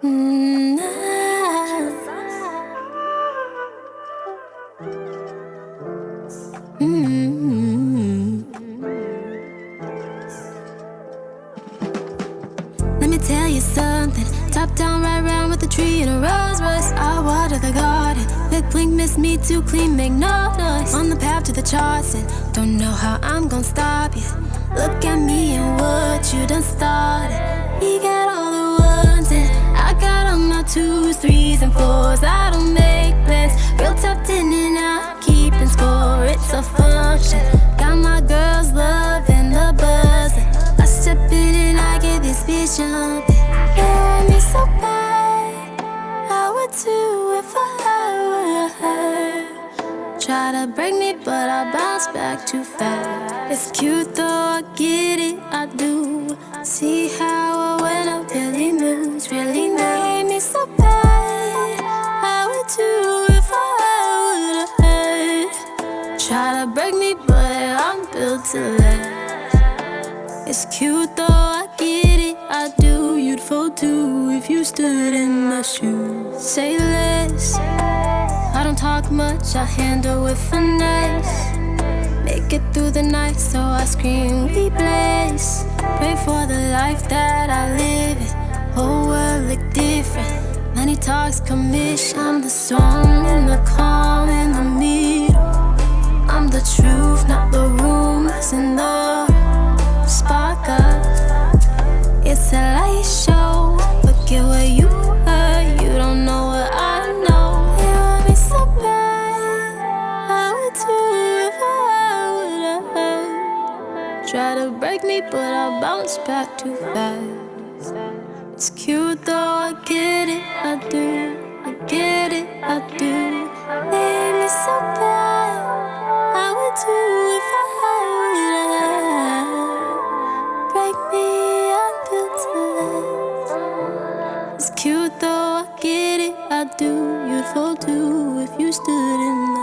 Mm, mm. Let me tell you something. Top down, right round with a tree and a Rolls Royce. I water the garden. Big blink, miss me too clean, make no noise. On the path to the charts and don't know how I'm gonna stop you. Look at me and what you done started. He got all the ones and I got all my 2s, 3s, and 4s. I don't make plans, real top 10 and I'm keeping score. It's a function. Got my girls loving the buzzing. I step in and I get this bitch jumping. You want me so bad, I would too if I were her. Try to break me, but I bounce back too fast. It's cute though, I get it, I do. See how when I really moves, really made me so bad. I would too if I would've heard. Try to break me, but I'm built to last. It's cute though, I get it, I do. You'd fold too if you stood in my shoes. Say less, I don't talk much, I handle with finesse. Make it through the night, so I scream, we blaze. Pray for the life that I live in. Whole world look different. Money talks commission. I'm the storm in the calm in the middle. I'm the truth, not the rumors in the spark up. It's a light show. Look at what you heard. You don't know what I know. You want me so bad, I would too if I would've heard. Try to break me, but I bounce back too fast. It's cute though, I get it, I do. I get it, I do. Leave me so bad, I would too if I would've. Break me, I'm built to last. It's cute though, I get it, I do. You'd fall too if you stood in